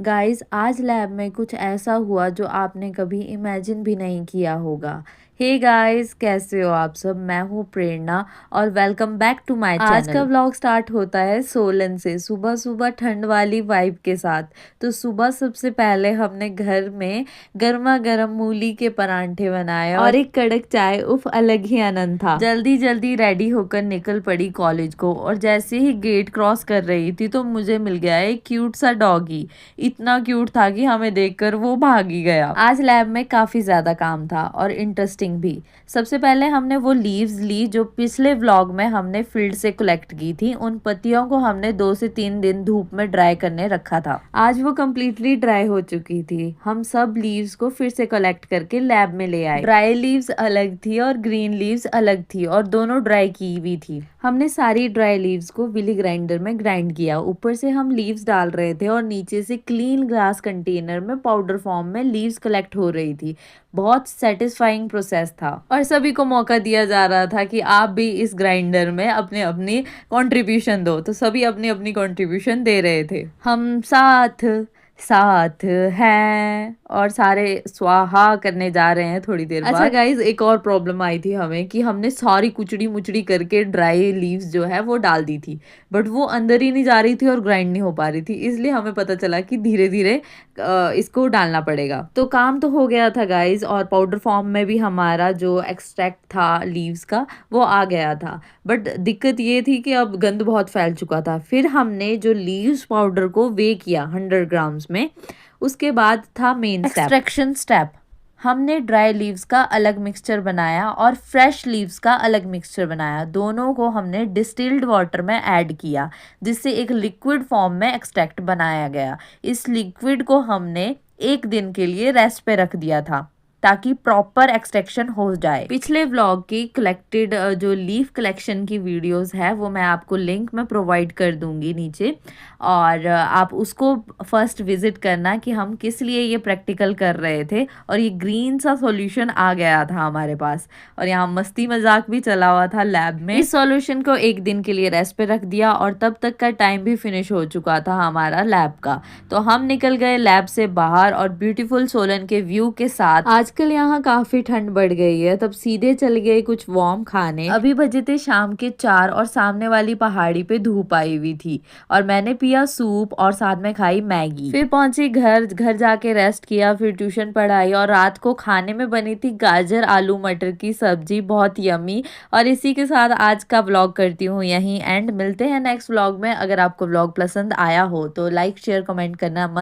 Guys आज lab में कुछ ऐसा हुआ जो आपने कभी इमेजिन भी नहीं किया होगा। हे गाइस, कैसे हो आप सब? मैं हूँ प्रेरणा और welcome back to my channel. आज का व्लॉग स्टार्ट होता है सोलन से, सुबह सुबह ठंड वाली वाइब के साथ। तो सुबह सबसे पहले हमने घर में गर्मा गर्म मूली के परांठे बनाए और एक कड़क चाय, उफ अलग ही आनंद था। जल्दी जल्दी रेडी होकर निकल पड़ी कॉलेज को और जैसे ही गेट क्रॉस कर रही थी तो मुझे मिल गया एक क्यूट सा डॉगी। इतना क्यूट था कि हमें देखकर वो भाग ही गया। आज लैब में काफी ज्यादा काम था और इंटरेस्टिंग भी। सबसे पहले हमने वो लीव्स ली जो पिछले व्लॉग में हमने फील्ड से कलेक्ट की थी। उन पत्तियों को हमने 2 से 3 दिन धूप में ड्राई करने रखा था। आज वो कम्प्लीटली ड्राई हो चुकी थी। हम सब लीव्स को फिर से कलेक्ट करके लैब में ले आए। ड्राई लीव्स अलग थी और ग्रीन लीव्स अलग थी और दोनों ड्राई की हुई थी। हमने सारी ड्राई लीव्स को विली ग्राइंडर में ग्राइंड किया। ऊपर से हम लीव्स डाल रहे थे और नीचे से क्लीन ग्लास कंटेनर में पाउडर फॉर्म में लीव्स कलेक्ट हो रही थी। बहुत सेटिस्फाइंग प्रोसेस था और सभी को मौका दिया जा रहा था कि आप भी इस ग्राइंडर में अपने अपनी कंट्रीब्यूशन दो। तो सभी अपनी अपनी कंट्रीब्यूशन दे रहे थे। हम साथ साथ हैं और सारे स्वाहा करने जा रहे हैं थोड़ी देर बाद। अच्छा गाइज, एक और प्रॉब्लम आई थी हमें कि हमने सारी कुचड़ी मुचड़ी करके ड्राई लीव्स जो है वो डाल दी थी, बट वो अंदर ही नहीं जा रही थी और ग्राइंड नहीं हो पा रही थी। इसलिए हमें पता चला कि धीरे धीरे इसको डालना पड़ेगा। तो काम तो हो गया था गाइज और पाउडर फॉर्म में भी हमारा जो एक्सट्रैक्ट था लीव्स का वो आ गया था। बट दिक्कत ये थी कि अब गंद बहुत फैल चुका था। फिर हमने जो लीव्स पाउडर को वे किया 100 ग्राम्स में। उसके बाद था मेन एक्सट्रैक्शन स्टेप। हमने ड्राई लीव्स का अलग मिक्सचर बनाया और फ्रेश लीव्स का अलग मिक्सचर बनाया। दोनों को हमने डिस्टिल्ड वाटर में ऐड किया जिससे एक लिक्विड फॉर्म में एक्सट्रैक्ट बनाया गया। इस लिक्विड को हमने 1 दिन के लिए रेस्ट पे रख दिया था ताकि प्रॉपर एक्सट्रैक्शन हो जाए। पिछले व्लॉग की कलेक्टेड जो लीफ कलेक्शन की वीडियोस है वो मैं आपको लिंक में प्रोवाइड कर दूंगी नीचे, और आप उसको फर्स्ट विजिट करना कि हम किस लिए ये प्रैक्टिकल कर रहे थे। और ये ग्रीन सा सॉल्यूशन आ गया था हमारे पास और यहाँ मस्ती मजाक भी चला हुआ था लैब में। इस सॉल्यूशन को 1 दिन के लिए रेस्ट पे रख दिया और तब तक का टाइम भी फिनिश हो चुका था हमारा लैब का। तो हम निकल गए लैब से बाहर और ब्यूटीफुल सोलन के व्यू के साथ। आजकल यहाँ काफी ठंड बढ़ गई है, तब सीधे चल गए कुछ वार्म खाने। अभी बजे थे शाम के 4 और सामने वाली पहाड़ी पे धूप आई हुई थी और मैंने पिया सूप और साथ में खाई मैगी। फिर पहुंची घर जाके रेस्ट किया, फिर ट्यूशन पढ़ाई और रात को खाने में बनी थी गाजर आलू मटर की सब्जी, बहुत यमी। और इसी के साथ आज का व्लॉग करती हूँ यहीं एंड। मिलते हैं नेक्स्ट व्लॉग में। अगर आपको व्लॉग पसंद आया हो तो लाइक शेयर कमेंट करना मत